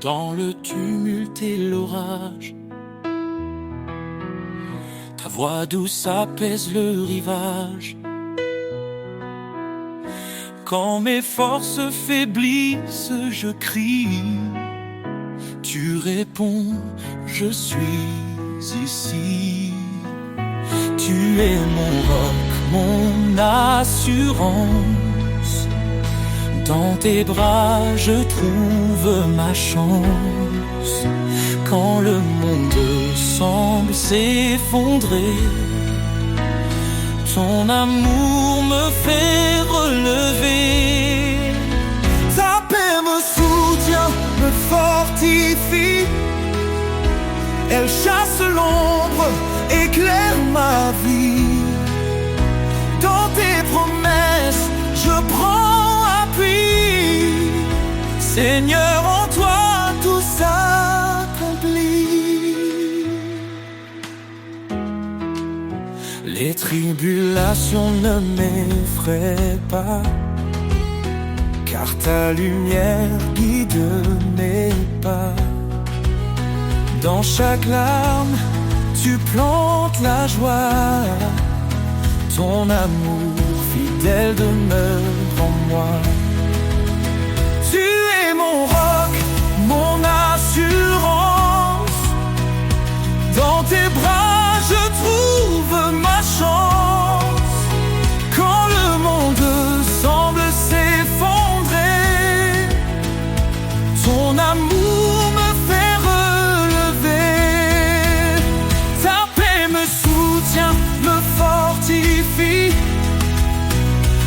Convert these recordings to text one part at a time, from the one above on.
dans le tumulte et l'orage. Ta voix douce apaise le rivage. Quand mes forces faiblissent, je crie. Tu réponds, je suis ici. Tu es mon roc, mon assurance. Dans tes bras, je trouve ma chance. Quand le monde semble s'effondrer, ton amour me fait relever. Ta paix me soutient, me fortifie. Elle chasse l'ombre, éclaire ma vie. Dans tes promesses, je prends appui. Seigneur, en toi tout s'accomplit. Les tribulations ne m'effraient pas, car ta lumière guide mes pas. Dans chaque larme, tu plantes la joie. Ton amour fidèle demeure en moi. Tu es mon roc, mon assurance. Dans tes bras, je trouve ma chance. Quand le monde semble s'effondrer, ton amour me fait relever. Ta paix me soutient, me fortifie.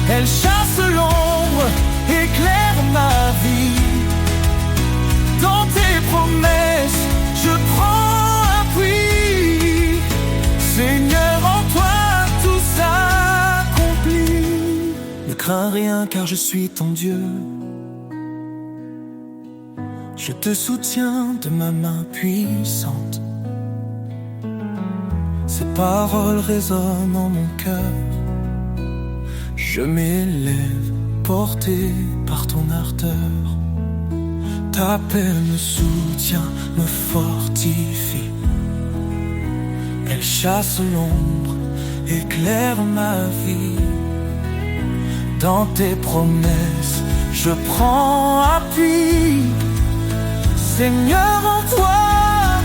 Elle chasse l'ombre, éclaire ma vie. Dans tes promesses, je prends appui. Seigneur, en toi tout s'accomplit. Ne crains rien car je suis ton Dieu. Je te soutiens de ma main puissante. Ces paroles résonnent en mon cœur. Je m'élève, porté par ton ardeur. Ta paix me soutient, me fortifie. Elle chasse l'ombre, éclaire ma vie. Dans tes promesses, je prends appui. Seigneur, en toi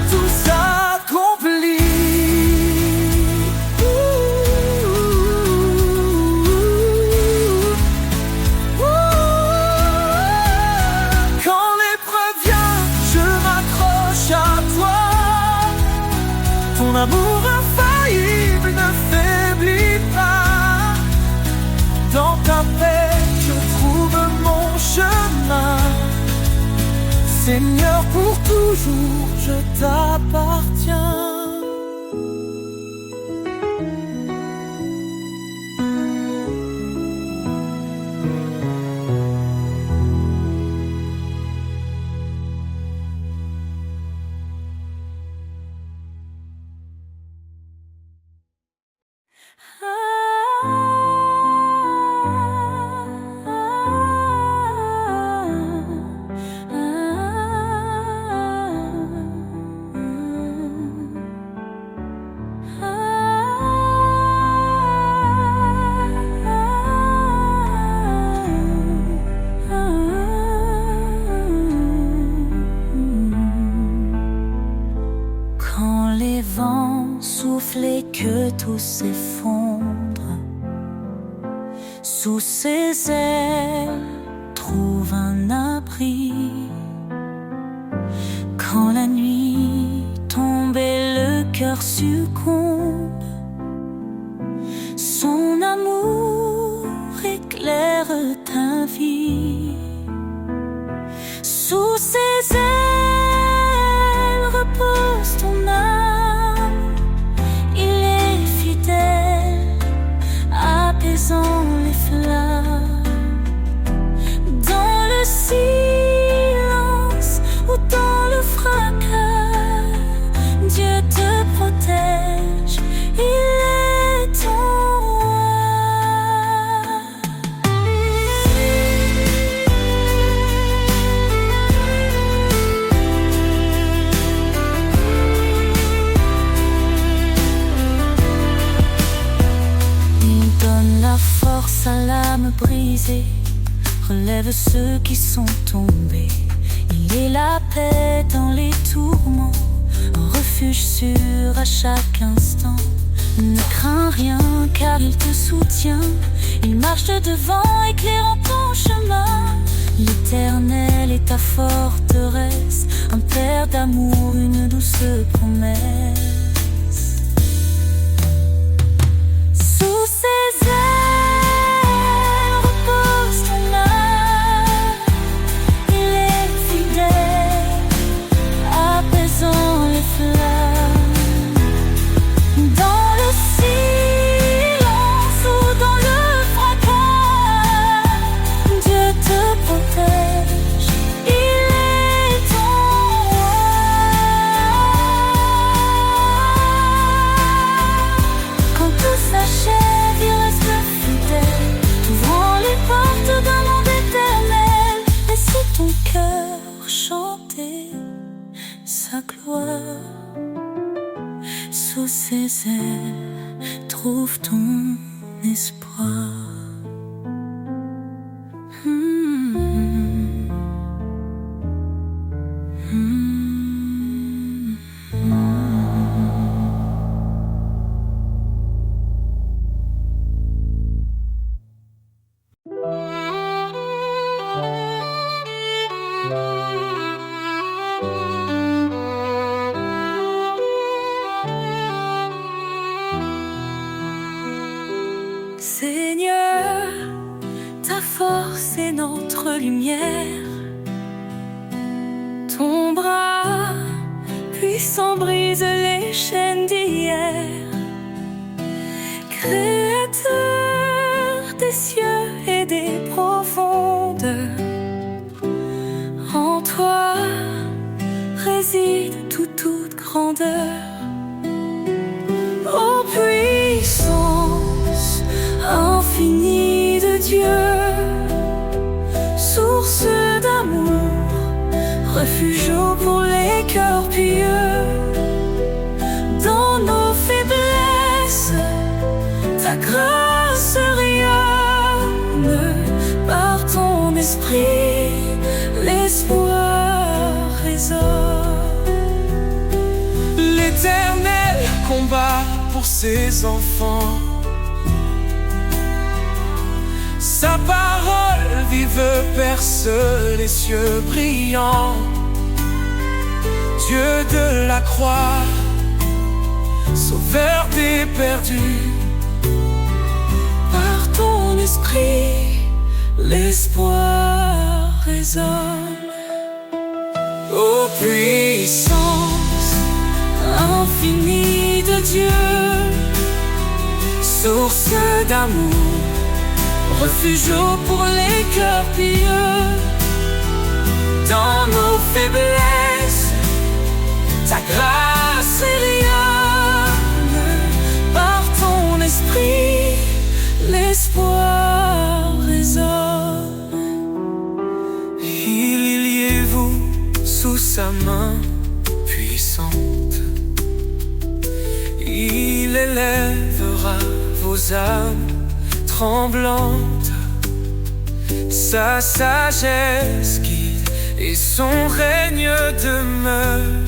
tout s'accomplit. Ton amour infaillible ne faiblit pas. Dans ta paix, je trouve mon chemin. Seigneur, pour toujours, je t'appartiens. Et que tout s'effondre, sous ses ailes trouve un abri. Quand la nuit tombe et le cœur succombe, son amour éclaire ta vie. Sous ses ailes repose ton âme. Apaisant les flammes. Dans le silence ou dans le fracas, Dieu te protège, il est ton roi. brisés, relève ceux qui sont tombés. Il est la paix dans les tourments, un refuge sûr à chaque instant. Ne crains rien car il te soutient, il marche devant éclairant ton chemin. L'Éternel est ta forteresse, un père d'amour, une douce promesse. Sous ses ailes repose ton âme, il est fidèle, apaisant les flammes. Dans le silence ou dans le fracas, Dieu te protège, il est ton roi. Quand tout s'achève, il reste fidèle, t'ouvrant les portes d'un monde éternel. Laisse ton cœur chanter sa gloire. Sous ses ailes, trouve ton espoir. Seigneur, ta force est notre lumière. Ton bras puissant brise les chaînes d'hier. Créateur des cieux et des profondeurs, en toi réside toute grandeur. Ô puissance infinie de Dieu, source d'amour, refuge pour les cœurs pieux. Dans nos faiblesses, ta grâce rayonne, par ton esprit, l'espoir résonne. L'Éternel combat pour ses enfants. Sa parole vive perce les cieux brillants. Dieu de la croix, sauveur des perdus, par ton esprit, l'espoir résonne. ô puissance Infinie de Dieu, source d'amour, refuge pour les cœurs pieux. dans nos faiblesses, ta grâce Rayonne, par ton esprit, l'espoir résonne. il liez-vous sous sa main puissante. Il élèvera vos âmes tremblantes. Sa sagesse guide et son règne demeure.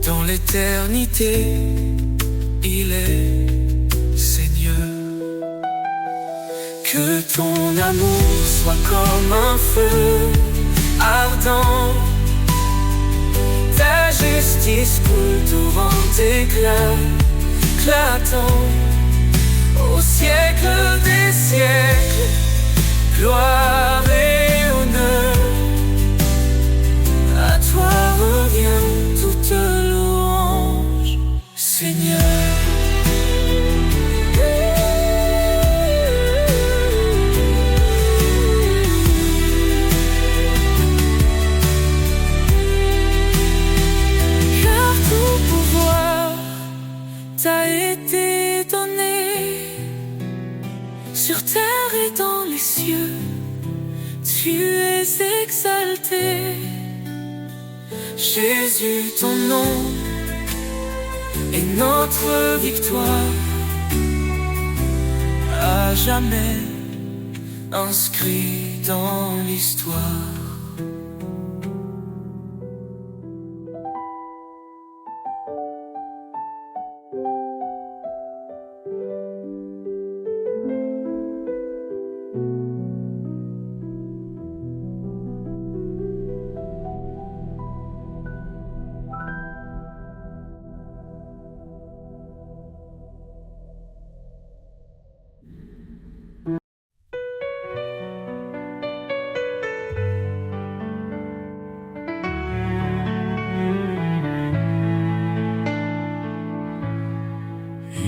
Dans l'éternité, il est Seigneur. Que ton amour soit comme un feu ardent, ta justice coule torrent d'éclat éclatant. Au siècle des siècles, gloire et honneur. À toi revient toute louange, Seigneur. Car tout pouvoir t'a été donné, sur terre et dans les cieux, tu es exalté. Jésus, ton nom est notre victoire. À jamais inscrit dans l'histoire.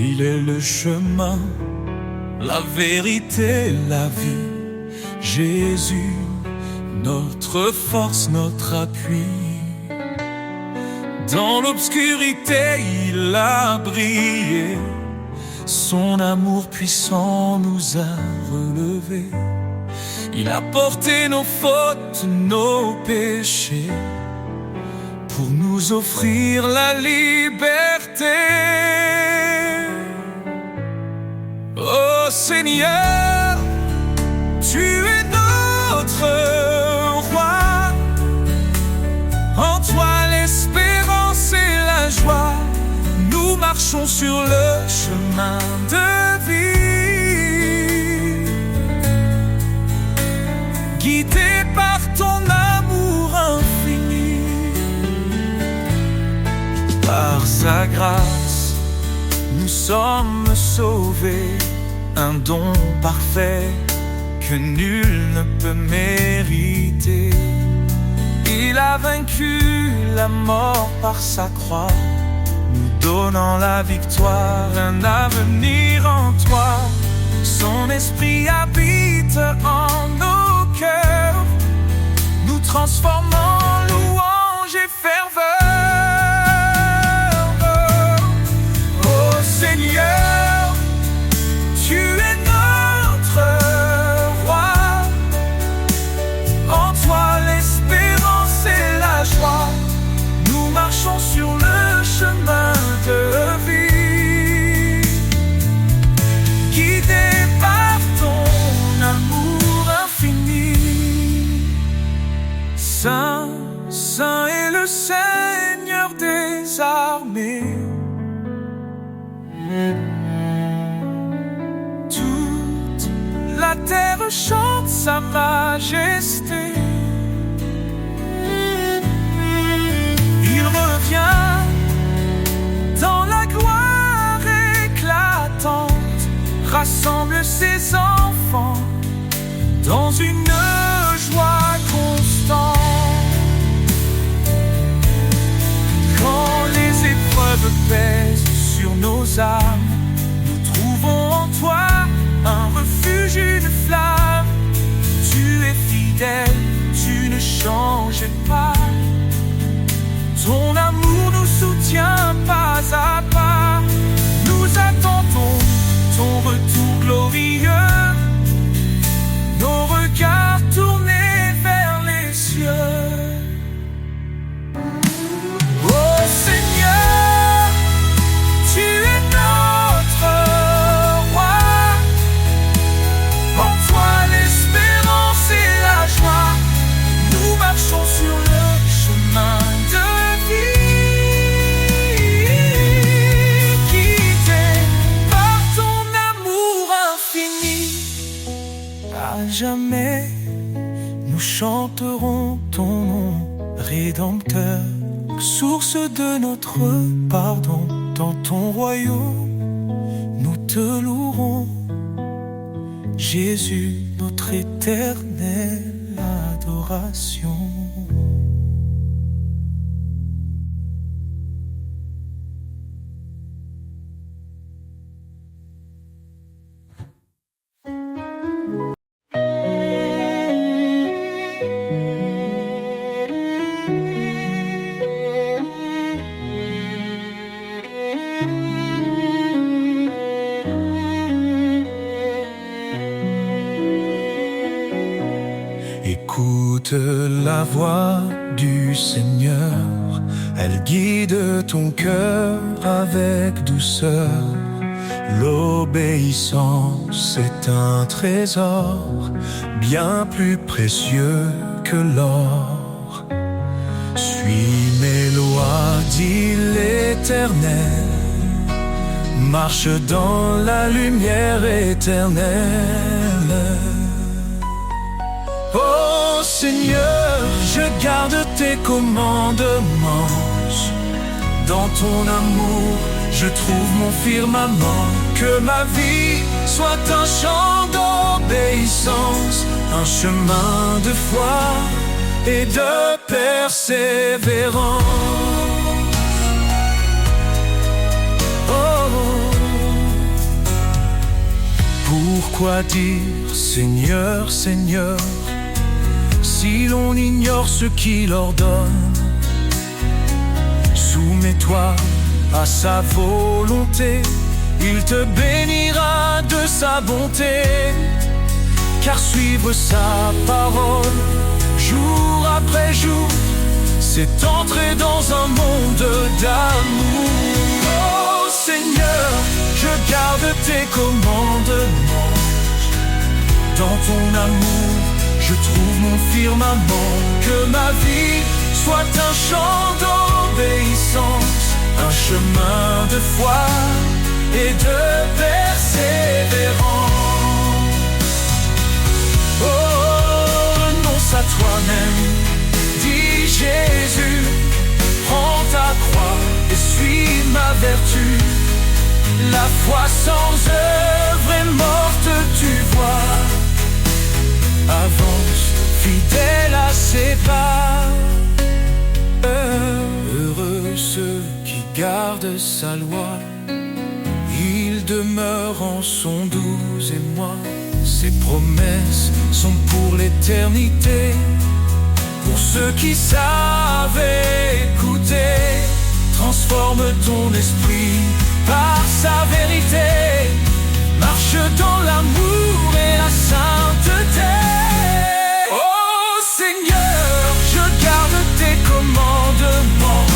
Il est le chemin, la vérité, la vie. Jésus, notre force, notre appui. Dans l'obscurité, il a brillé. Son amour puissant nous a relevés. Il a porté nos fautes, nos péchés, pour nous offrir la liberté. Oh Seigneur, tu es notre roi. En toi l'espérance et la joie. Nous marchons sur le chemin de vie, guidés par ton amour infini. Par sa grâce, nous sommes sauvés, un don parfait que nul ne peut mériter. Il a vaincu la mort par sa croix, nous donnant la victoire, un avenir en toi. Son esprit habite en nos cœurs, nous transformant en louange et ferveur. Oh Seigneur, tu es notre roi. En toi l'espérance et la joie. Nous marchons sur le chemin de vie, guidés par ton amour infini. Saint, Saint est le Seigneur des armées. Toute la terre chante sa majesté. Il revient dans la gloire éclatante, rassemble ses enfants dans une joie constante. Quand les épreuves pèsent sur nos âmes, nous trouvons en toi un refuge, une flamme. Tu es fidèle, tu ne changes pas. Ton amour nous soutient pas à pas. Nous attendons ton retour glorieux, nos regards tournés vers les cieux. Oh Seigneur, tu es notre roi. En toi l'espérance et la joie. Nous marchons sur le chemin de vie, guidés par ton amour infini. À jamais, nous chanterons ton nom rédempteur, source de notre pardon. Dans ton royaume, nous te louerons, Jésus, notre éternelle adoration. Écoute la voix du Seigneur, elle guide ton cœur avec douceur. L'obéissance est un trésor bien plus précieux que l'or. Suis mes lois, dit l'Éternel, marche dans la lumière éternelle. Ô Seigneur, je garde tes commandements. Dans ton amour, je trouve mon firmament. Que ma vie soit un chant d'obéissance, un chemin de foi et de persévérance. Oh, pourquoi dire Seigneur, Seigneur, si l'on ignore ce qu'il ordonne? Soumets-toi à sa volonté, il te bénira de sa bonté. Car suivre sa parole, jour après jour, c'est entrer dans un monde d'amour. Oh Seigneur, je garde tes commandements. Dans ton amour, je trouve mon firmament. Que ma vie soit un chant d'obéissance, un chemin de foi et de persévérance. Oh, renonce à toi-même, dit Jésus, prends ta croix et suis ma vertu. La foi sans œuvre est morte, tu vois. Avance, fidèle à ses pas. Heureux ceux qui gardent sa loi, il demeure en son doux émoi. Ses promesses sont pour l'éternité, pour ceux qui savent écouter. Transforme ton esprit par sa vérité, marche dans l'amour et la sainteté. Oh Seigneur, je garde tes commandements.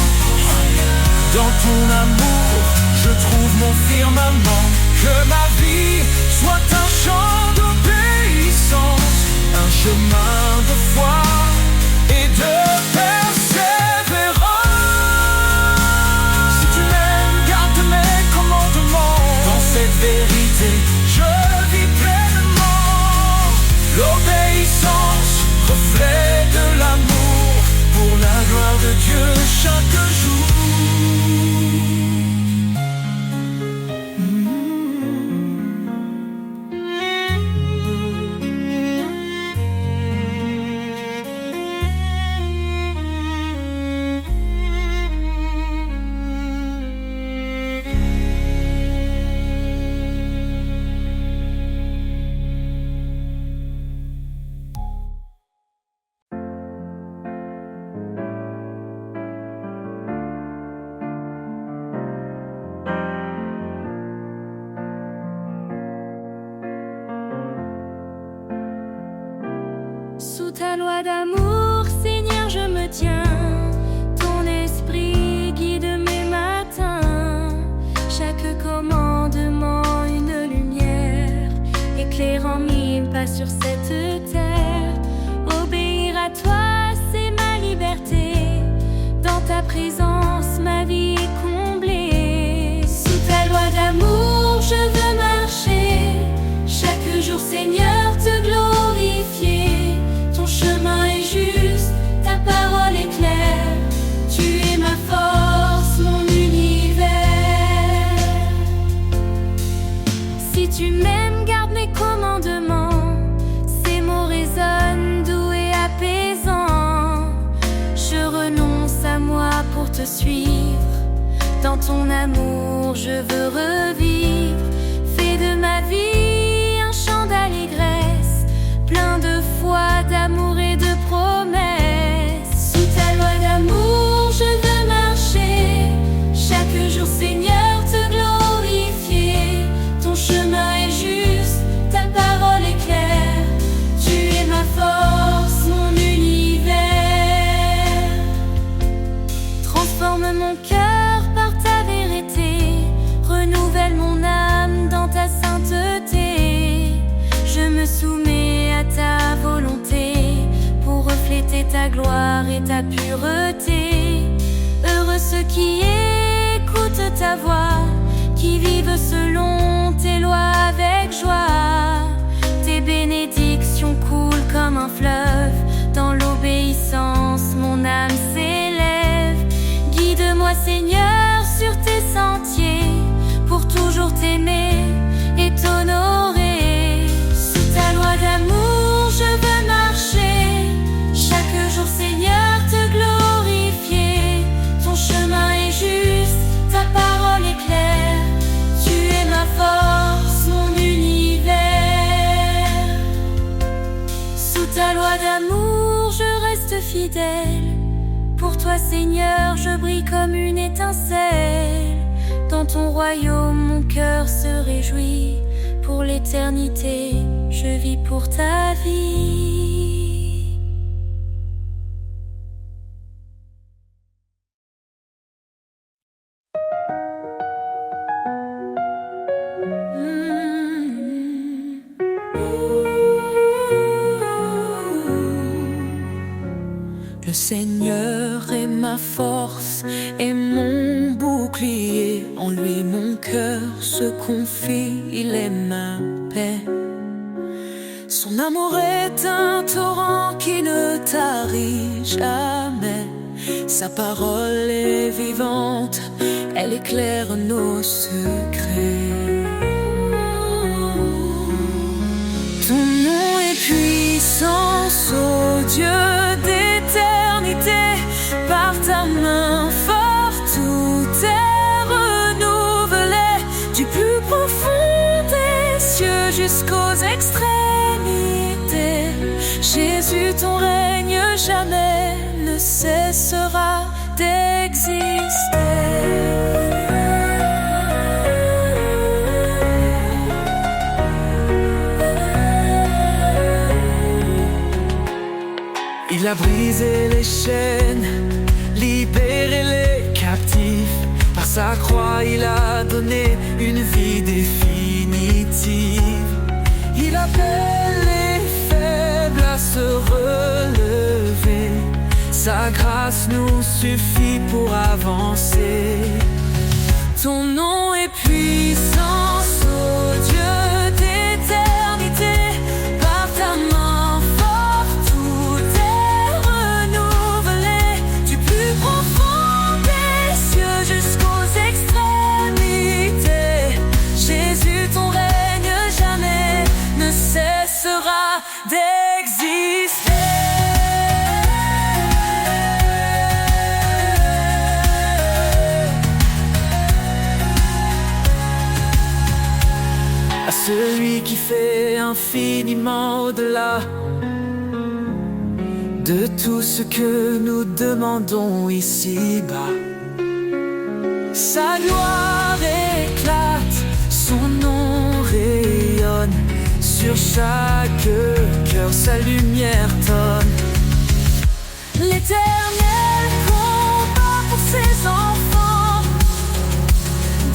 Dans ton amour, je trouve mon firmament. Que ma vie soit un chant d'obéissance, un chemin de foi et de persévérance. Si tu m'aimes, garde mes commandements. Dans cette vérité, je vis pleinement. L'obéissance, reflet de l'amour, pour la gloire de Dieu chaque jour. Sous ta loi d'amour, Seigneur, je me tiens. Ton esprit guide mes matins. Chaque commandement, une lumière, éclairant mille pas sur cette terre. Obéir à toi, c'est ma liberté. Dans ta présence, ma vie est comblée. Sous ta loi d'amour, je veux marcher. Chaque jour, Seigneur, te glorifier. Ton chemin est juste, ta parole est claire. Tu es ma force, mon univers. Si tu m'aimes, garde mes commandements. Ces mots résonnent, doux et apaisants. Je renonce à moi pour te suivre. Dans ton amour, je veux revivre. Fais de ma vie un chant d'allégresse, plein de foi, d'amour et de promesses. Sous ta loi d'amour, je veux marcher. Chaque jour, Seigneur, te glorifier. Ton chemin est juste, ta parole est claire. Tu es ma force, mon univers. Transforme mon cœur par ta vérité. Renoue ta pureté. Heureux ceux qui écoutent ta voix, qui vivent selon tes lois avec joie. Tes bénédictions coulent comme un fleuve, dans l'obéissance mon âme s'élève. Guide-moi Seigneur sur tes sentiers, pour toujours t'aimer et t'honorer. Sous ta loi d'amour je veux marcher, chaque jour Seigneur te glorifier. Ton chemin est juste, ta parole est claire, tu es ma force, mon univers. Sous ta loi d'amour je reste fidèle, pour toi Seigneur je brille comme une étincelle. Dans ton royaume mon cœur se réjouit, pour l'éternité je vis pour ta vie. Le Seigneur est ma force et mon bouclier. En lui mon cœur se confie, il est ma paix. Son amour est un torrent qui ne tarit jamais. Sa parole est vivante, elle éclaire nos secrets. Ton nom est puissance, ô Dieu d'éternité. Par ta main forte tout est renouvelé, du plus profond des cieux jusqu'aux extrémités. Jésus, ton règne jamais ne cessera d'exister. Il a brisé les chaînes, libéré les captifs. Par sa croix, il a donné une vie définitive. Il appelle les faibles à se relever. Sa grâce nous suffit pour avancer. Ton nom est puissance, ô Dieu d'éternité. Par ta main forte, tout est renouvelé, du plus profond des cieux jusqu'aux extrémités. Jésus, ton règne jamais ne cessera d'exister. À celui qui fait infiniment au-delà de tout ce que nous demandons ici-bas. Sa gloire éclate, son nom rayonne, sur chaque cœur sa lumière tonne. L'Éternel combat pour ses enfants,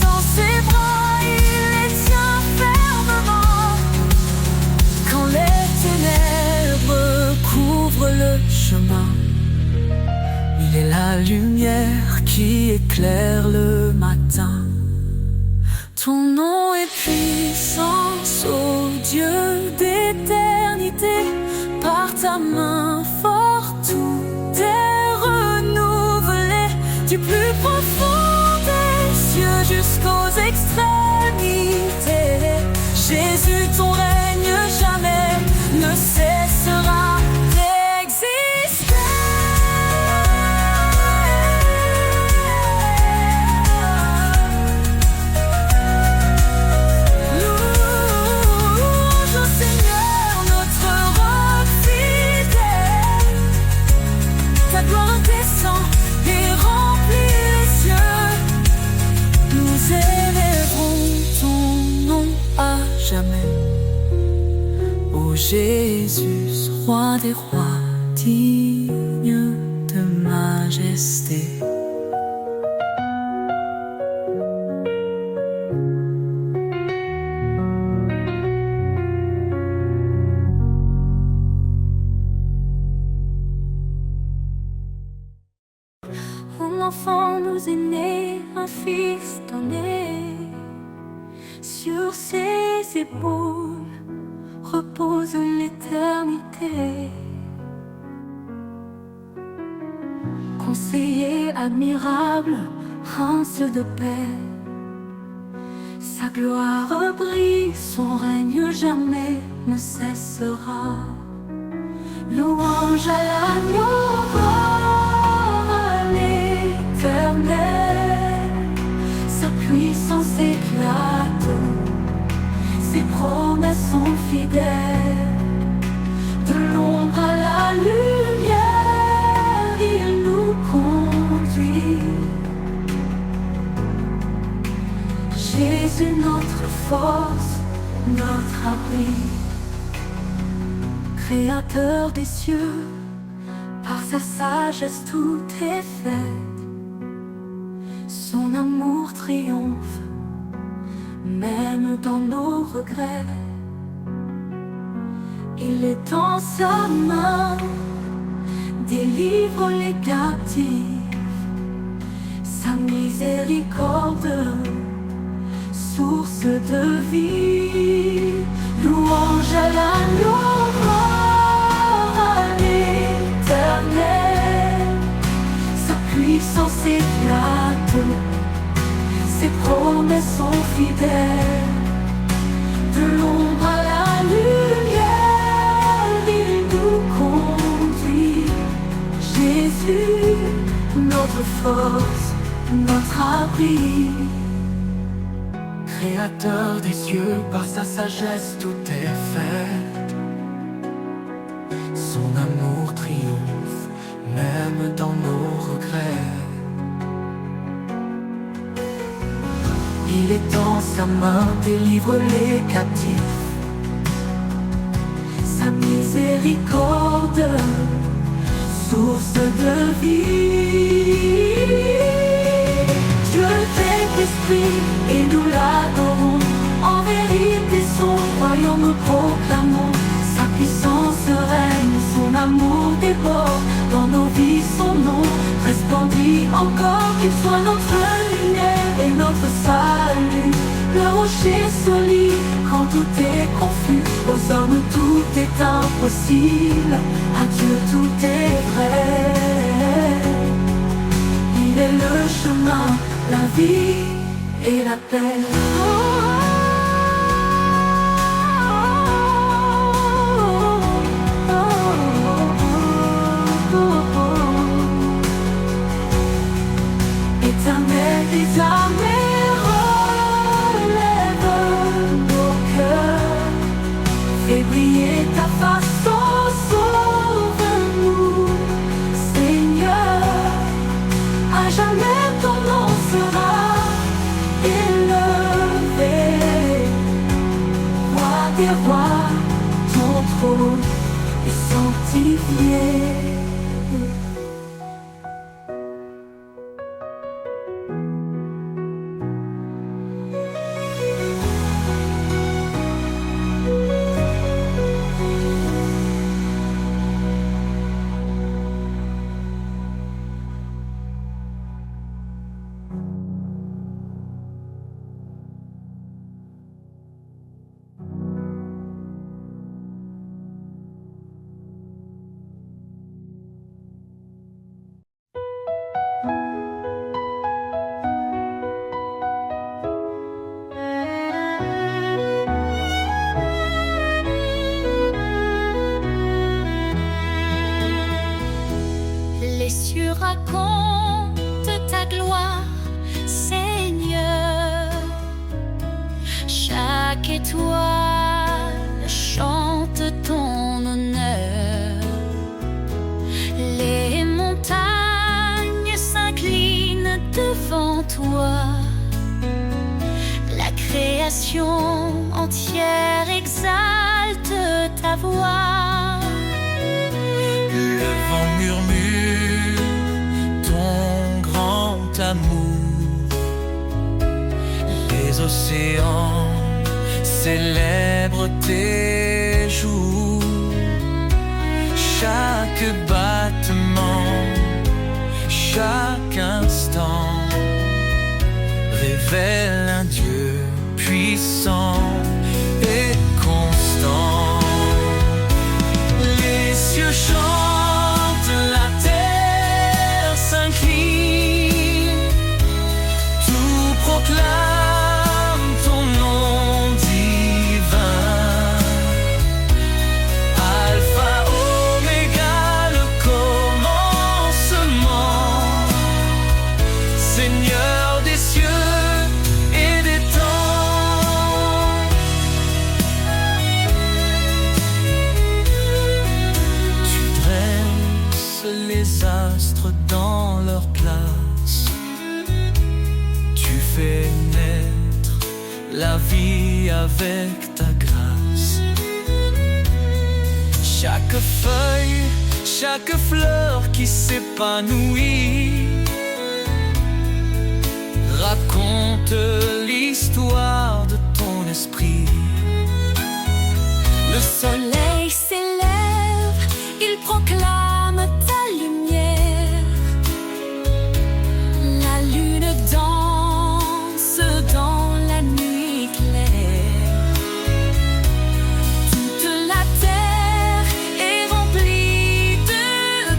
dans ses bras il les tient fermement. Quand les ténèbres couvrent le chemin, il est la lumière qui éclaire le matin. Ton nom est puissance, ô Dieu d'éternité. Par ta main forte, tout est renouvelé, du plus profond des cieux jusqu'aux extrémités. Jésus, ton règne jamais ne cessera d'exister. Louange au Seigneur, notre roc fidèle. Ta gloire descend et remplit les cieux. Nous élèverons ton nom à jamais. Ô Jésus, roi des rois, digne de majesté. sur ses épaules repose l'éternité. Conseiller admirable, prince de paix, sa gloire brille, son règne jamais ne cessera. Louange à l'agneau, gloire à l'Éternel. Sa puissance éclate, ses promesses sont fidèles. De l'ombre à la lumière, il nous conduit. Jésus, notre force, notre abri. Créateur des cieux, par sa sagesse tout est fait. Son amour triomphe, même dans nos regrets. Il est dans sa main, délivre les captifs. Sa miséricorde, source de vie. Louange à l'agneau, gloire à l'Éternel. Sa puissance éclate, ses promesses sont fidèles. De l'ombre à la lumière, il nous conduit. Jésus, notre force, notre abri. Créateur des cieux, par sa sagesse tout est fait. Son amour triomphe, même dans nos regrets. Il est dans sa main, délivre les captifs. Sa miséricorde, source de vie. Dieu est esprit et nous l'adorons. En vérité son royaume nous proclamons. Sa puissance règne, son amour déborde. Dans nos vies son nom resplendit encore. Qu'il soit notre lumière et notre salut. Le rocher solide quand tout est confus. Aux hommes tout est impossible, à Dieu tout est vrai. Il est le chemin, la vie et la paix. Éternel des armées, relève nos cœurs. Fais briller ta face, oh, sauve-nous, Seigneur. À jamais ton nom sera élevé. Roi des rois, ton trône est sanctifié. Les cieux racontent ta gloire, Seigneur. Chaque étoile chante ton honneur. Les montagnes s'inclinent devant toi. La création entière exalte ta voix. Le vent murmure ton grand amour. Les océans célèbrent tes jours. Chaque battement, chaque instant révèle un Dieu puissant. la vie avec ta grâce. Chaque feuille, chaque fleur qui s'épanouit raconte l'histoire de ton esprit. Le soleil s'élève, il proclame ta lumière. La lune danse dans la nuit claire. Toute la terre est remplie de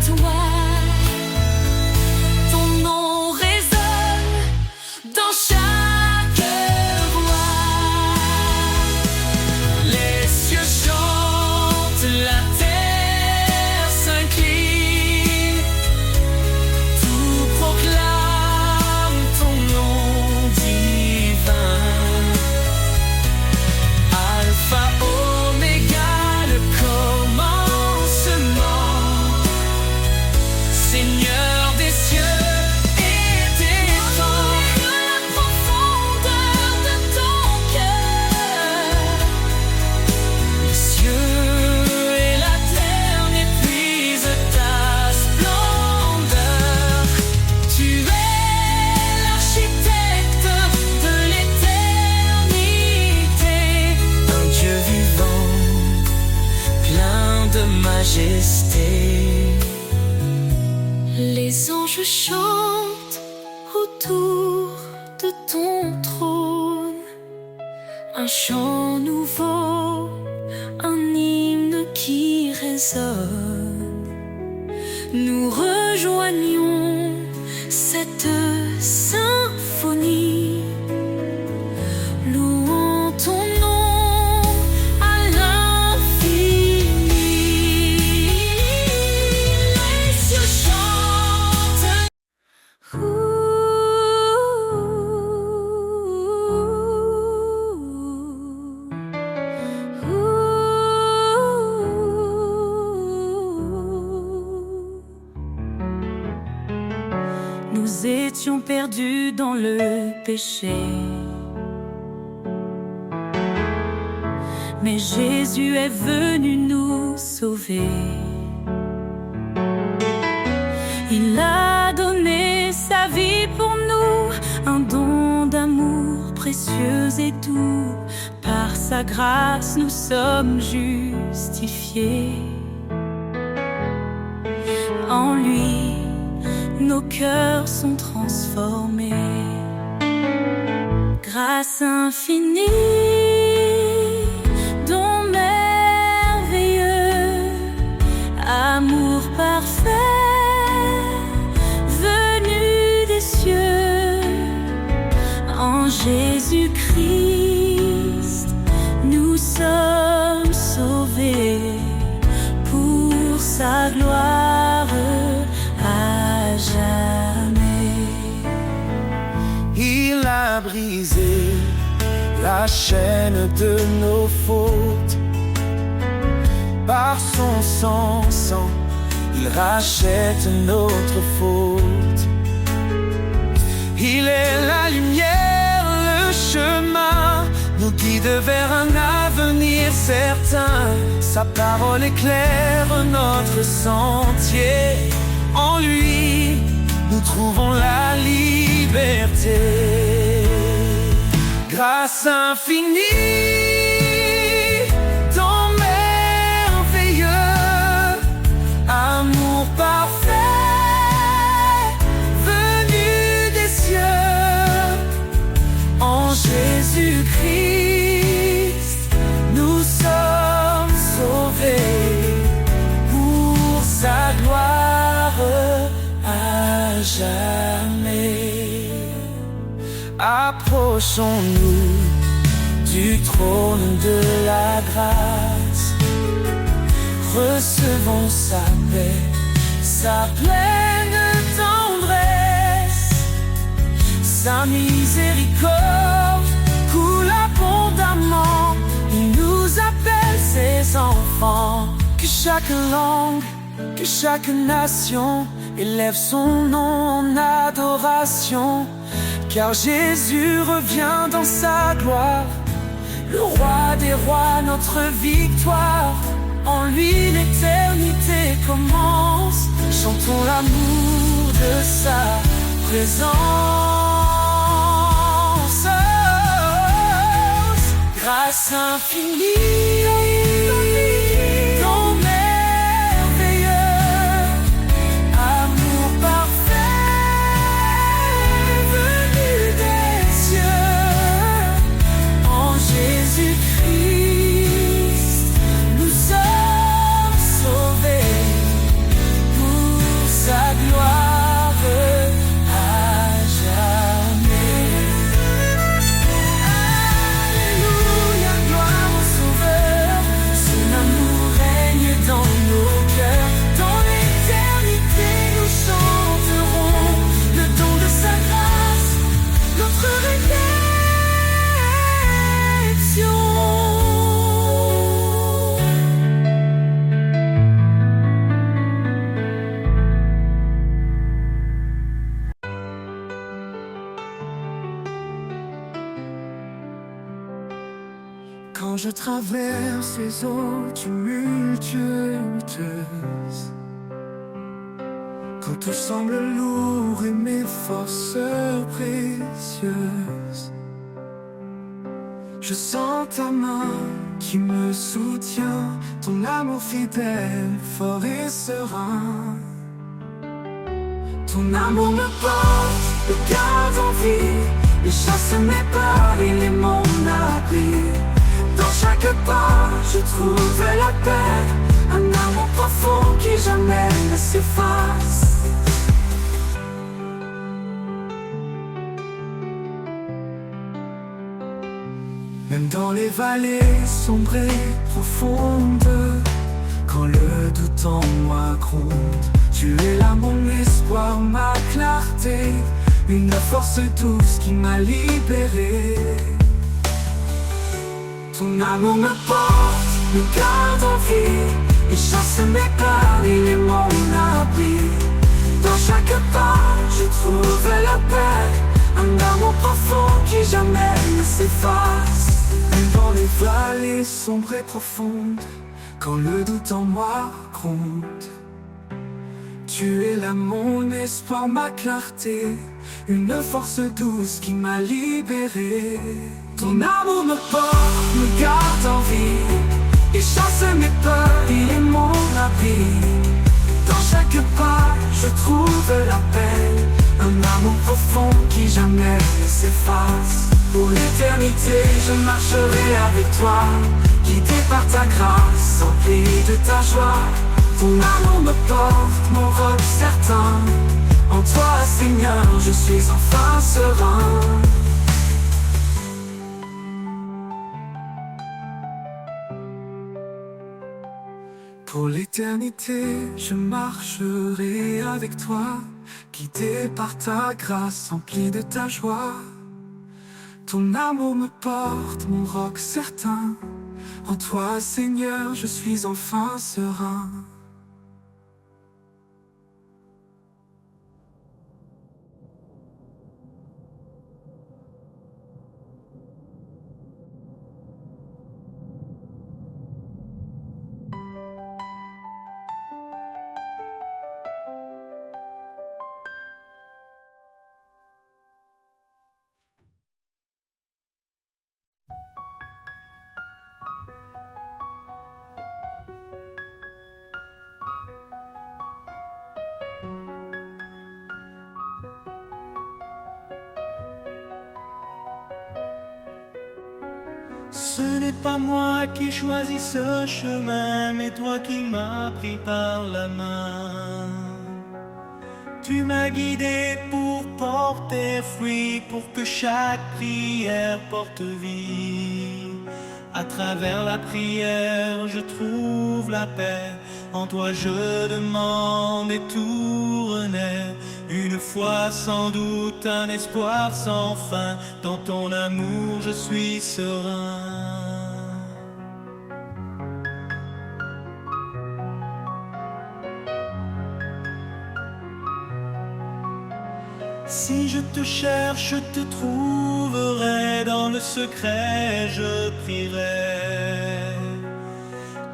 toi. Ton nom résonne dans chaque voix. Les cieux chantent, la terre s'incline, tout proclame ton nom divin. Alpha, Oméga, le commencement, Seigneur des cieux et des temps. La profondeur de ton cœur. Les cieux et la terre n'épuisent ta splendeur. Tu es l'architecte de l'éternité, un Dieu vivant, plein de majesté. Les anges chantent autour de ton trône, un chant nouveau, un hymne qui résonne. Nous rejoignons cette symphonie, louons ton nom à l'infini. Les cieux chantent. Nous étions perdus dans le péché, mais Jésus est venu nous sauver. Il a donné sa vie pour nous, un don d'amour précieux et doux. Par sa grâce, nous sommes justifiés. En lui, nos cœurs sont transformés. Grâce infinie, don merveilleux, amour parfait, venu des cieux. En Jésus-Christ, nous sommes sauvés pour sa gloire à jamais. Il a brisé la chaîne de nos fautes. Par son sang, il rachète notre faute. Il est la lumière, le chemin, nous guide vers un avenir certain. Sa parole éclaire notre sentier. En lui, nous trouvons la liberté. Grâce infinie, don merveilleux, amour parfait, venu des cieux. En Jésus-Christ, nous sommes sauvés pour sa gloire à jamais. Approchons-nous du trône de la grâce. Recevons sa paix, sa pleine tendresse. Sa miséricorde coule abondamment. Il nous appelle ses enfants. Que chaque langue, que chaque nation élève son nom en adoration. Car Jésus revient dans sa gloire, le roi des rois, notre victoire. En lui l'éternité commence, chantons l'amour de sa présence. Grâce infinie, ton merveilleux amour parfait venu des cieux. En Jésus-Christ, nous sommes sauvés pour sa gloire à jamais. Alléluia, gloire au Sauveur. Son amour règne dans nos cœurs. Dans l'éternité, nous chanterons le don de sa grâce, notre rédemption. Quand je traverse les eaux tumultueuses, quand tout semble lourd et mes forces précieuses, je sens ta main qui me soutient, ton amour fidèle, fort et serein. Ton amour me porte, me garde en vie, il chasse mes peurs, il est mon abri. Dans chaque pas, je trouve la paix, un amour profond qui jamais ne s'efface. Même dans les vallées sombres et profondes, quand le doute en moi gronde, tu es là mon espoir, ma clarté, une force douce qui m'a libéré. Ton amour me porte, me garde en vie, il chasse mes peurs, il est mon abri. Dans chaque pas, je trouve la paix, un amour profond qui jamais ne s'efface. Même dans les vallées sombres et profondes, quand le doute en moi gronde, tu es là mon espoir, ma clarté, une force douce qui m'a libéré. Ton amour me porte, me garde en vie, il chasse mes peurs, il est mon abri. Dans chaque pas, je trouve la paix, un amour profond qui jamais ne s'efface. Pour l'éternité, je marcherai avec toi, guidé par ta grâce, empli de ta joie. Ton amour me porte, mon roc certain, en toi, Seigneur, je suis enfin serein. Pour l'éternité, je marcherai avec toi, guidé par ta grâce, empli de ta joie. Ton amour me porte, mon roc certain, en toi, Seigneur, je suis enfin serein. Ce n'est pas moi qui choisis ce chemin, mais toi qui m'as pris par la main. Tu m'as guidé pour porter fruit, pour que chaque prière porte vie. À travers la prière, je trouve la paix. En toi je demande et tout renaît. Une foi sans doute, un espoir sans fin. Dans ton amour je suis serein. Si je te cherche, je te trouverai, dans le secret je prierai.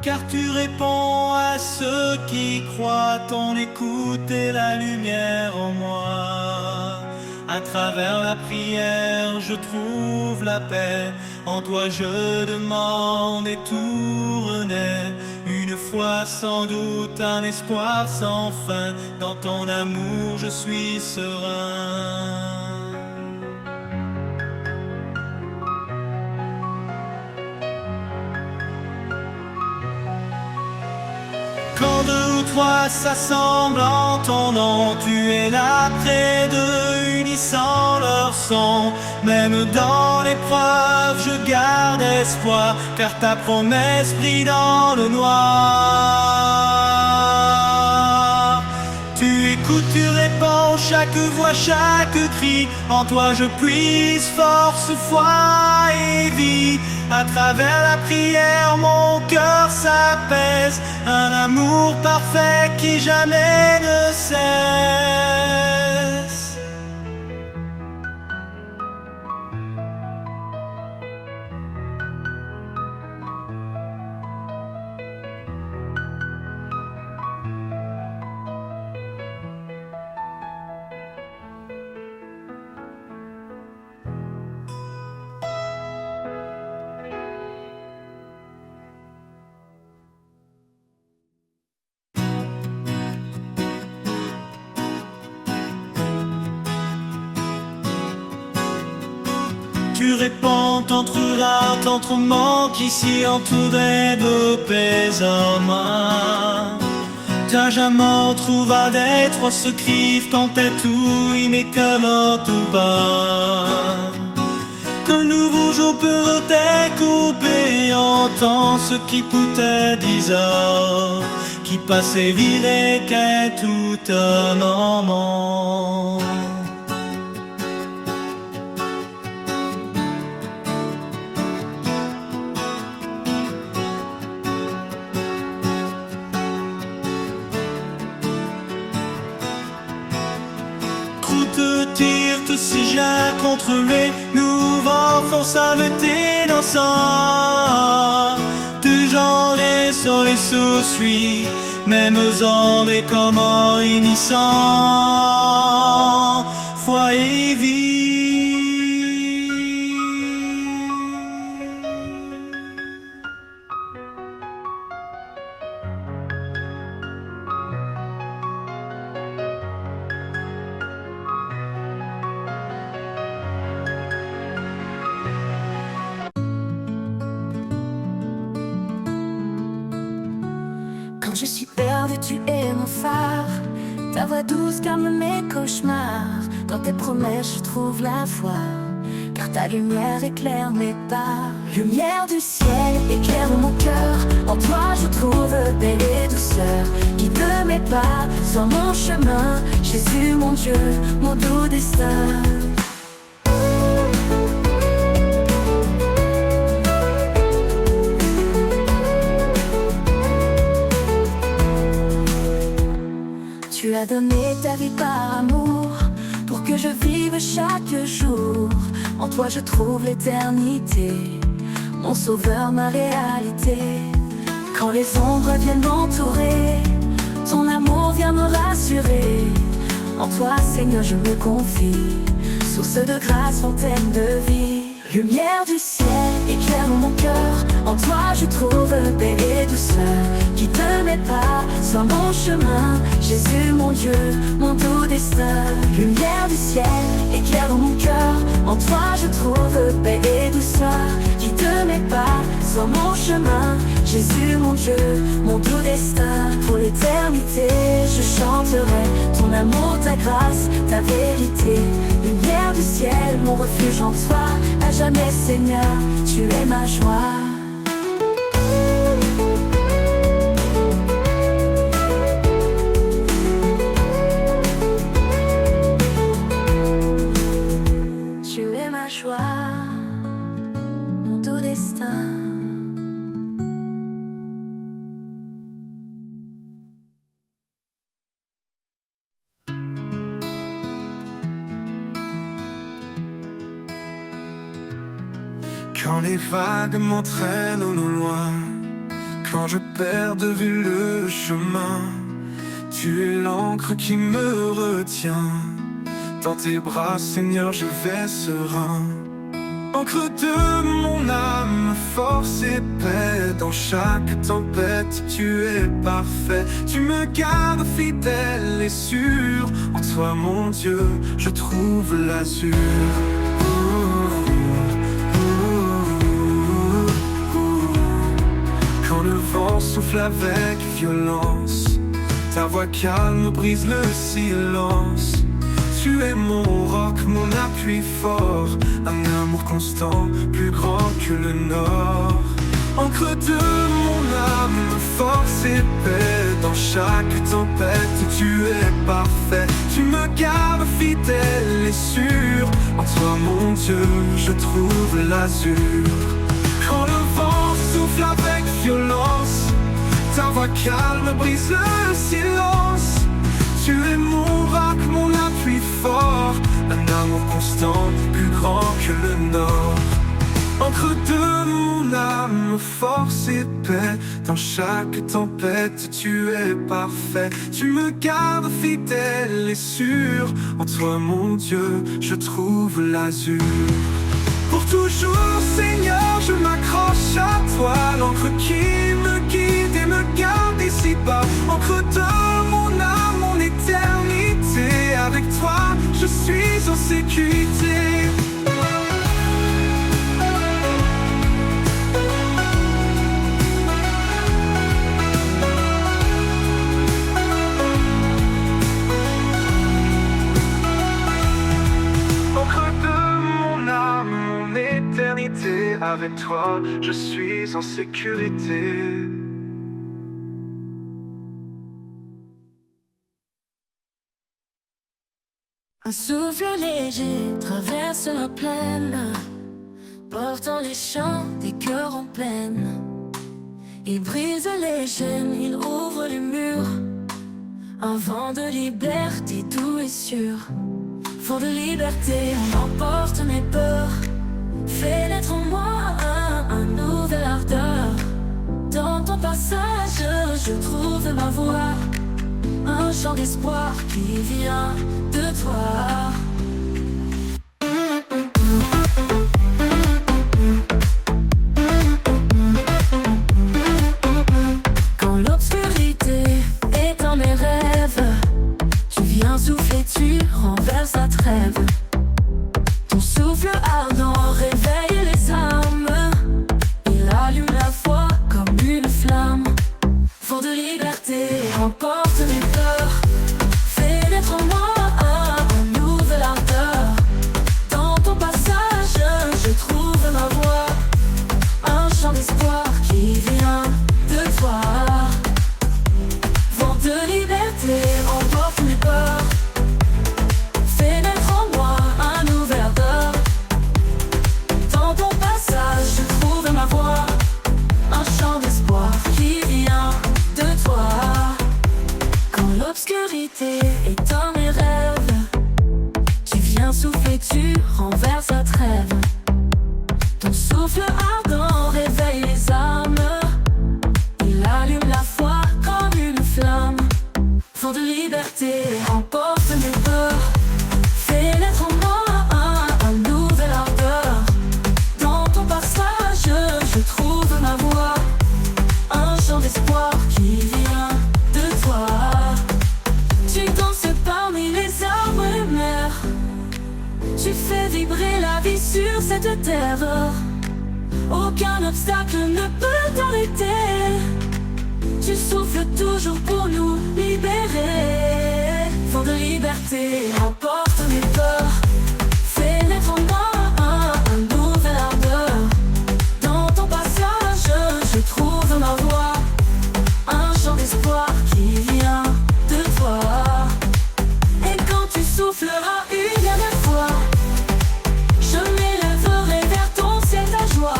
Car tu réponds à ceux qui croient, ton écoute est la lumière en moi. À travers la prière, je trouve la paix, en toi je demande et tout renaît. Une foi sans doute, un espoir sans fin, dans ton amour je suis serein. Quand deux ou trois s'assemblent en ton nom, tu es là près d'eux, unissant leur son. Même dans l'épreuve, je garde espoir, car ta promesse brille dans le noir. Tu écoutes, tu réponds, chaque voix, chaque cri. En toi je puise force, foi et vie. À travers la prière, mon cœur s'apaise. Un amour parfait qui jamais ne cesse. Tu réponds, t'entre rares, t'entre manques ici, entouré de paix en main. Ta jamais trouva d'être ce cri, quand t'es tout, mais comme tout bas. Qu'un nouveau jour peut découper, entend ce qui coûtait 10 ans, qui passait vide et qu'est tout un moment. Tire te siège contre les nouveaux forces avec tes dansants. Du genre et sur les sous-suits, même en des comment inissants, foi et vie. Quand je suis perdue, tu es mon phare. Ta voix douce calme mes cauchemars. Dans tes promesses, je trouve la foi, car ta lumière éclaire mes pas. Lumière du ciel, éclaire mon cœur. En toi, je trouve paix et douceur. Guide mes pas sur mon chemin. Jésus, mon Dieu, mon doux destin. Tu as donné ta vie par amour, pour que je vive chaque jour. En toi je trouve l'éternité, mon sauveur, ma réalité. Quand les ombres viennent m'entourer, ton amour vient me rassurer. En toi Seigneur je me confie, source de grâce, fontaine de vie. Lumière du ciel, éclaire mon cœur. En toi je trouve paix et douceur. Guide mes pas sur mon chemin. Jésus mon Dieu, mon doux destin. Lumière du ciel, éclaire mon cœur. En toi je trouve paix et douceur. Guide mes pas sur mon chemin. Jésus mon Dieu, mon doux destin. Pour l'éternité je chanterai ton amour, ta grâce, ta vérité. Lumière du ciel, mon refuge en toi. À jamais Seigneur, tu es ma joie. Tu es ma joie, mon doux destin. Quand les vagues m'entraînent au loin, quand je perds de vue le chemin, tu es l'encre qui me retient. Dans tes bras, Seigneur, je vais serein. Encre de mon âme, force et paix. Dans chaque tempête, tu es parfait. Tu me gardes fidèle et sûr. En toi, mon Dieu, je trouve l'azur. Quand le vent souffle avec violence, ta voix calme brise le silence. Tu es mon roc, mon appui fort, un amour constant, plus grand que le nord. Encre de mon âme, force et paix. Dans chaque tempête, tu es parfait. Tu me gardes fidèle et sûr. En toi, mon Dieu, je trouve l'azur. Quand le vent souffle avec violence, ta voix calme brise le silence. Tu es mon roc, mon appui fort, un amour constant, plus grand que le nord. Encre de mon âme, force et paix. Dans chaque tempête, tu es parfait. Tu me gardes fidèle et sûr. En toi, mon Dieu, je trouve l'azur. Pour toujours, Seigneur, je m'accroche à toi. L'encre qui me guide et me garde ici-bas. Encre de mon âme, mon éternité. Avec toi, je suis en sécurité. Avec toi, je suis en sécurité. Un souffle léger traverse la plaine, portant les chants des cœurs en peine. Il brise les chaînes, il ouvre les murs. Un vent de liberté doux et sûr. Vent de liberté, on emporte mes peurs. Fais naître en moi un nouvel ardeur. Dans ton passage, je trouve ma voix. Un chant d'espoir qui vient de toi. Quand l'obscurité éteint mes rêves, tu viens souffler, tu renverses la trêve. Ton souffle ardent réveille les âmes. Il allume la foi comme une flamme. Vent de liberté emporte mes peurs. Fais naître en moi un nouvel ardeur. Dans ton passage, je trouve ma voix. Un chant d'espoir qui vient de toi. Vent de liberté emporte mes peurs. Fais naître en moi un nouvel ardeur. Dans ton passage, je trouve ma voix. Un chant d'espoir qui vient de toi. Quand l'obscurité éteint mes rêves, tu viens souffler, tu renverses la trêve. Ton souffle ardent réveille les âmes. Il allume la foi comme une flamme. Vent de liberté emporte mes peurs. Fais naître en moi un nouvel ardeur. Dans ton passage, je trouve ma voix. Un chant d'espoir qui vient de toi. Tu danses parmi les arbres et les mers. Tu fais vibrer la vie sur cette terre. Aucun obstacle ne peut t'arrêter. Tu souffles toujours pour nous libérer. Vent de liberté emporte mes peurs. Fais naître en moi un nouvel ardeur. Dans ton passage, je trouve ma voix. Un chant d'espoir qui vient de toi. Et quand tu souffleras une dernière fois, je m'élèverai vers ton ciel ta joie.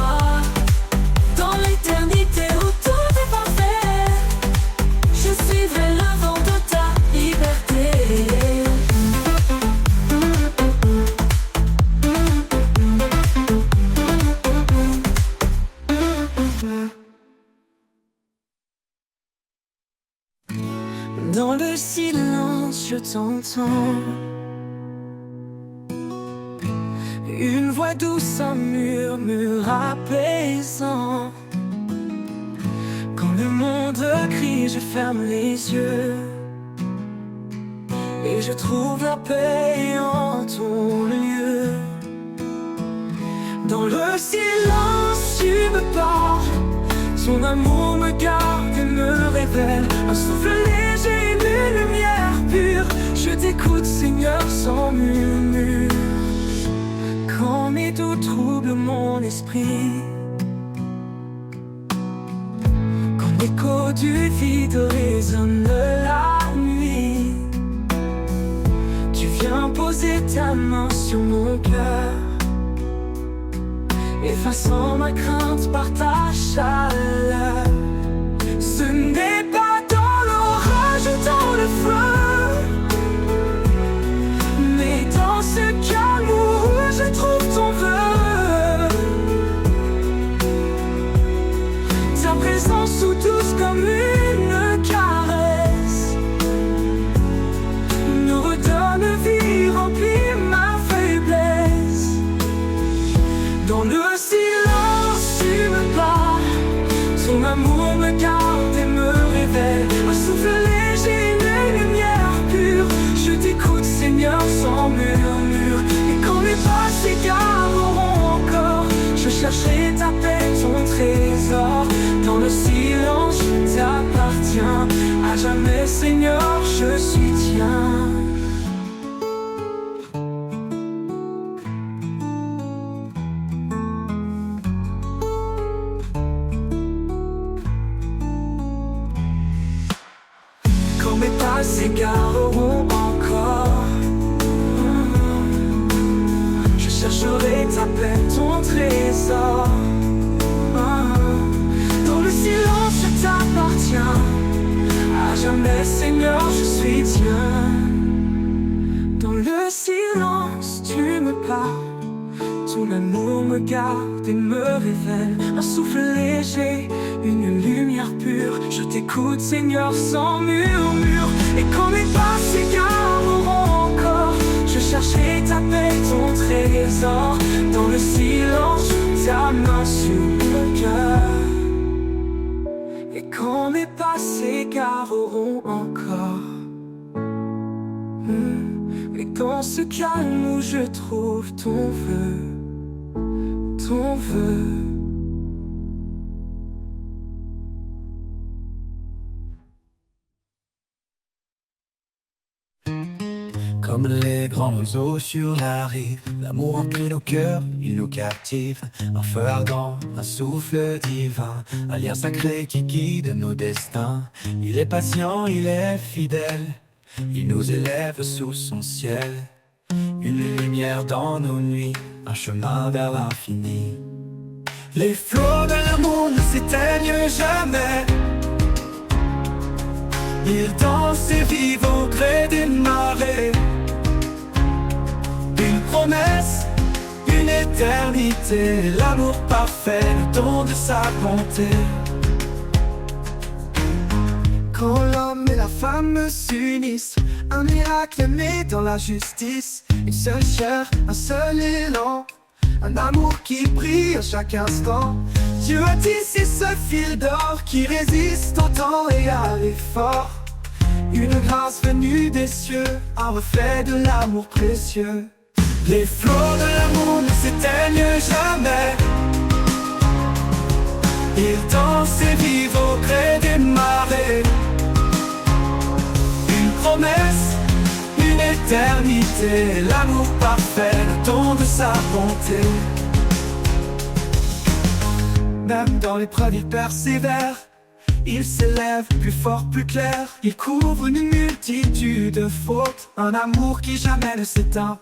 Dans l'éternité où tout est parfait, je suivrai le vent de ta liberté. Dans le silence, je t'entends. Une voix douce, un murmure apaisant. Quand le monde crie, je ferme les yeux et je trouve la paix en ton lieu. Dans le silence, tu me parles. Ton amour me garde et me révèle. Un souffle léger, une lumière pure. Je t'écoute, Seigneur, sans murmure. Quand mes doutes troublent mon esprit, quand l'écho du vide résonne la nuit, tu viens poser ta main sur mon cœur, effaçant ma crainte par ta chaleur. Ce n'est pas dans l'orage, dans le feu, mais dans ce calme où je trouve ton vœu. Ta présence sous douce comme une caresse me redonne vie, remplit ma faiblesse. Dans le silence, tu me parles. Ton amour me garde et me révèle. Un souffle léger, une lumière pure. Je t'écoute, Seigneur, sans murmure. Et quand mes pas s'égareront encore, je chercherai ta paix, ton trésor. Dans le silence, je t'appartiens. À jamais, Seigneur, je suis tien. Quand mes pas s'égareront encore, je chercherai ta paix, ton trésor. Dans le silence, je t'appartiens. À jamais, Seigneur, je suis tien. Dans le silence, tu me parles. Ton amour me garde et me révèle. Un souffle léger, une lumière pure. Je t'écoute, Seigneur, sans murmure. Et quand mes pas s'égareront encore, je chercherai ta paix, ton trésor. Dans le silence, ta main sur mon cœur. Et quand mes pas s'égareront encore, et dans ce calme où je trouve ton vœu, ton vœu. Comme les grands oiseaux sur la rive, l'amour remplit nos cœurs, il nous captive. Un feu ardent, un souffle divin, un lien sacré qui guide nos destins. Il est patient, il est fidèle, il nous élève sous son ciel. Une lumière dans nos nuits, un chemin vers l'infini. Les flots de l'amour ne s'éteignent jamais. Ils dansent et vivent au gré des marées. Une promesse, une éternité, l'amour parfait, le don de sa bonté. Quand l'homme et la femme s'unissent, un miracle né dans la justice. Une seule chair, un seul élan, un amour qui brille à chaque instant. Dieu a tissé ce fil d'or qui résiste au temps et à l'effort. Une grâce venue des cieux, un reflet de l'amour précieux. Les flots de l'amour ne s'éteignent jamais. Ils dansent et vivent au gré des marées. Une promesse, une éternité, l'amour parfait, le don de sa bonté. Même dans l'épreuve il persévère. Il s'élève plus fort, plus clair. Il couvre une multitude de fautes. Un amour qui jamais ne s'éteint.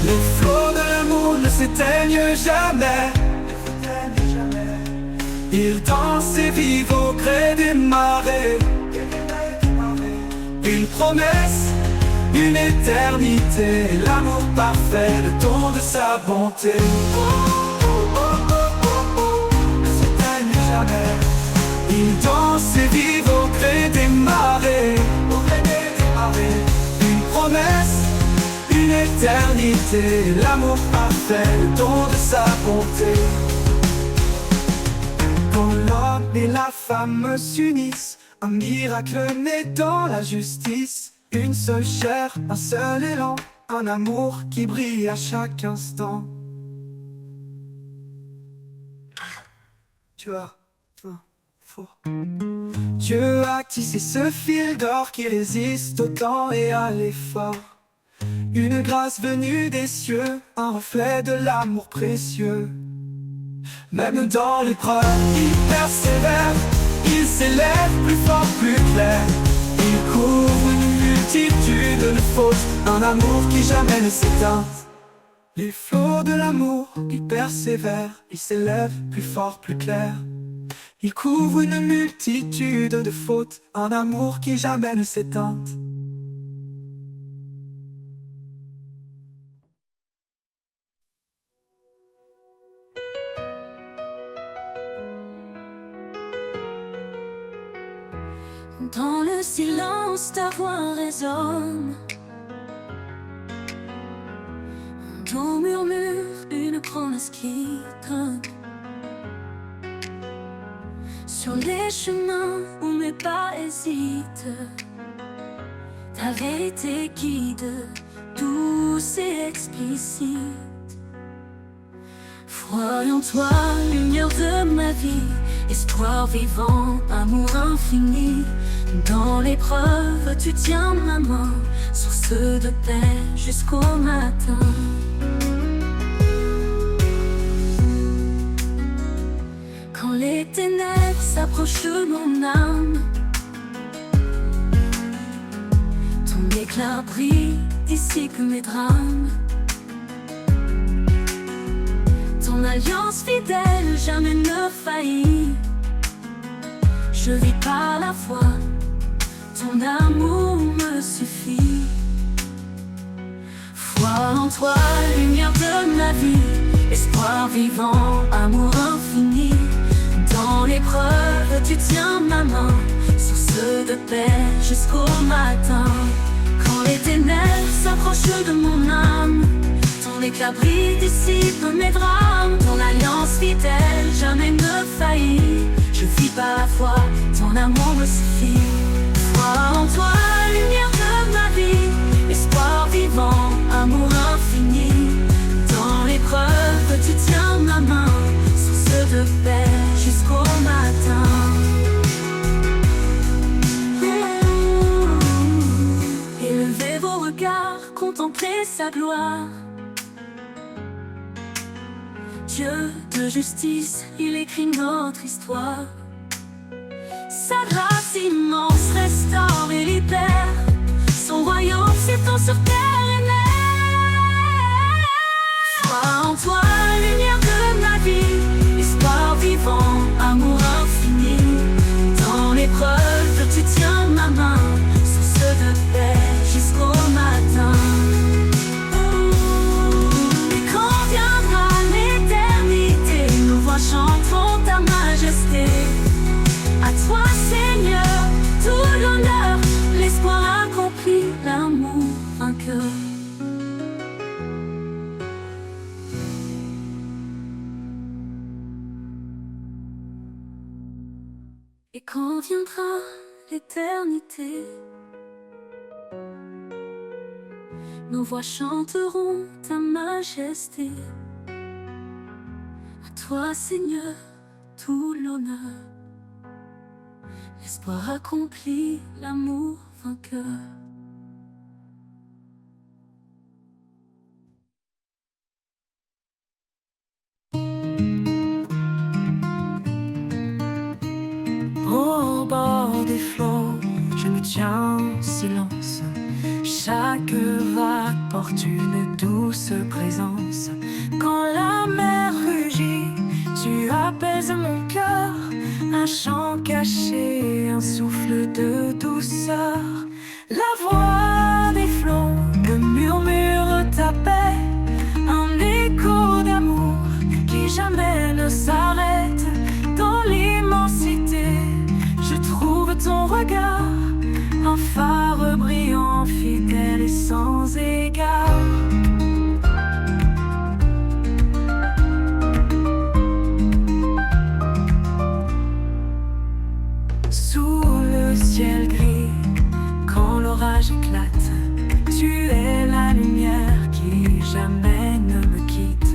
Les flots de l'amour ne s'éteignent jamais. Ils dansent et vivent au gré des marées. Une promesse, une une éternité, l'amour parfait, le don de sa bonté. Ne s'éteigne jamais. Il danse et vive au gré des marées, au gré des marées. Une promesse, une éternité, l'amour parfait, le don de sa bonté. Quand l'homme et la femme s'unissent, un miracle naît dans la justice. Une seule chair, un seul élan, un amour qui brille à chaque instant. Tu as faux. Dieu a tissé ce fil d'or qui résiste au temps et à l'effort. Une grâce venue des cieux, un reflet de l'amour précieux. Même dans l'épreuve, il persévère, il s'élève plus fort, plus clair. Il couvre une multitude de fautes, un amour qui jamais ne s'éteint. Les flots de l'amour, il persévère, il s'élève plus fort, plus clair. Il couvre une multitude de fautes, un amour qui jamais ne s'éteint. Dans le silence, ta voix résonne. Ton murmure, une promesse qui donne. Sur les chemins où mes pas hésitent, ta vérité guide, douce et explicite. Foi en toi, lumière de ma vie, espoir vivant, amour infini. Dans l'épreuve, tu tiens ma main, source de paix jusqu'au matin. Quand les ténèbres s'approchent de mon âme, ton éclat brille, dissipe mes drames. Ton alliance fidèle jamais ne faillit. Je vis par la foi, ton amour me suffit. Foi en toi, lumière de ma vie, espoir vivant, amour infini. Dans l'épreuve, tu tiens ma main, source de paix jusqu'au matin. Quand les ténèbres s'approchent de mon âme, ton éclat brille, dissipe mes drames. Ton alliance fidèle jamais ne faillit. Je vis par la foi, ton amour me suffit. Foi en toi, lumière de ma vie, espoir vivant, amour infini. Dans l'épreuve, tu tiens ma main, source de paix jusqu'au matin. Élevez vos regards, contemplez sa gloire. Dieu de justice, il écrit notre histoire. Sa grâce immense restaure et libère. Son royaume s'étend sur terre et mer. Foi en toi, lumière de ma vie, espoir vivant, amour infini. Dans l'épreuve, tu tiens ma main, source de paix jusqu'au matin. Et quand viendra l'éternité, nos voix chanteront ta majesté. À toi, Seigneur, tout l'honneur, l'espoir accompli, l'amour vainqueur. Et quand viendra l'éternité, nos voix chanteront ta majesté. À toi, Seigneur, tout l'honneur, l'espoir accompli, l'amour vainqueur. Au bord des flots, je me tiens en silence. Chaque vague porte une douce présence. Quand la mer rugit, tu apaises mon cœur. Un chant caché, un souffle de douceur. La voix des flots sans égard. Sous le ciel gris, quand l'orage éclate, tu es la lumière qui jamais ne me quitte.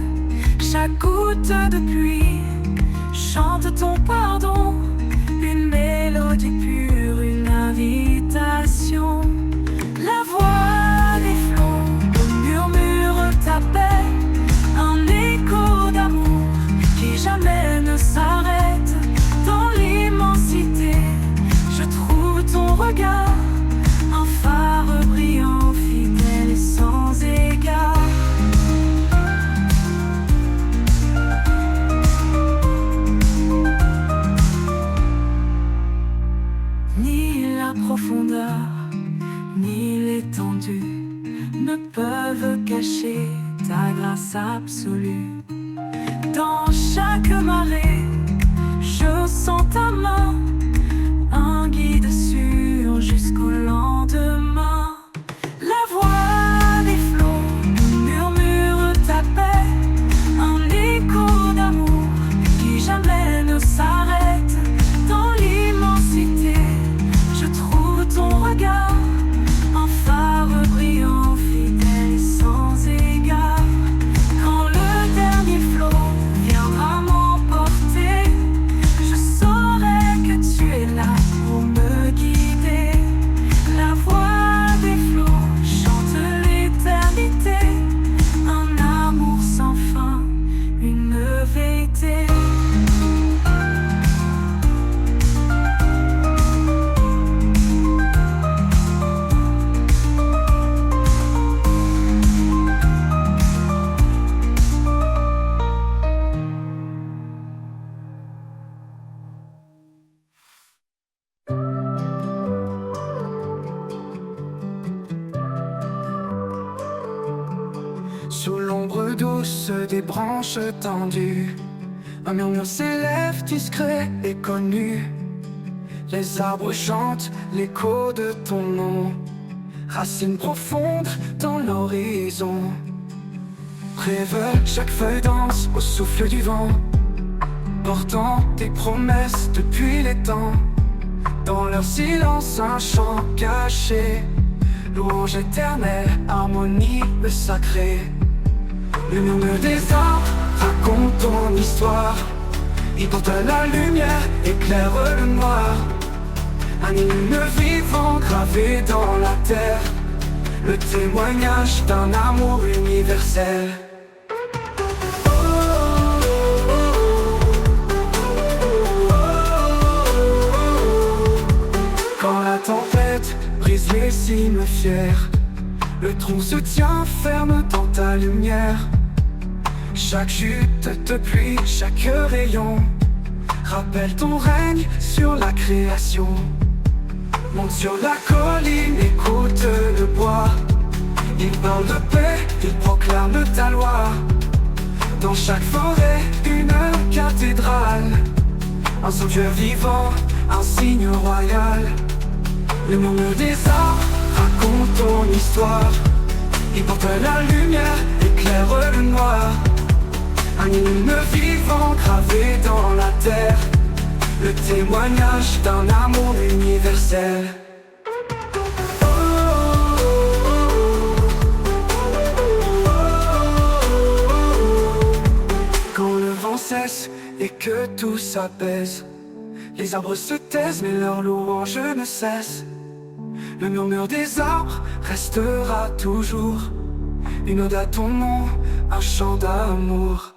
Chaque goutte de pluie chante ton pardon, une mélodie pure, une invitation. La voix des flots murmure ta paix, un écho d'amour qui jamais ne s'arrête. Dans l'immensité, je trouve ton regard, un phare brillant, fidèle et sans égard. Ni la profondeur, ni l'étendue ne peuvent cacher ta grâce absolue. Dans chaque marée, je sens ta main, un guide sûr jusqu'au lendemain. La voix des flots murmure ta paix, un écho d'amour qui jamais ne s'arrête. Dans l'immensité, je trouve ton regard, un phare brillant, fidèle et sans égard. Quand le dernier flot viendra m'emporter, je saurai que tu es là pour me guider. La voix des flots chante l'éternité, un amour sans fin, une vérité. Sous l'ombre douce des branches tendues, un murmure s'élève discret et connu. Les arbres chantent l'écho de ton nom, racines profondes dans l'horizon. Rêve, chaque feuille danse au souffle du vent, portant tes promesses depuis les temps. Dans leur silence un chant caché, louange éternelle, harmonie le sacré. Le murmure des arbres raconte ton histoire, il porte la lumière, éclaire le noir. Un hymne vivant gravé dans la terre, le témoignage d'un amour universel. Quand la tempête brise les cimes fières, le tronc se tient ferme dans ta lumière. Chaque chute de pluie, chaque rayon rappelle ton règne sur la création. Monte sur la colline, écoute le bois, il parle de paix, il proclame ta loi. Dans chaque forêt, une cathédrale, un sanctuaire vivant, un signe royal. Le murmure des arbres raconte ton histoire, il porte la lumière, éclaire le noir. Un hymne vivant gravé dans la terre, le témoignage d'un amour universel. Quand le vent cesse et que tout s'apaise, les arbres se taisent mais leur louange ne cesse. Le murmure des arbres restera toujours, une ode à ton nom, un chant d'amour.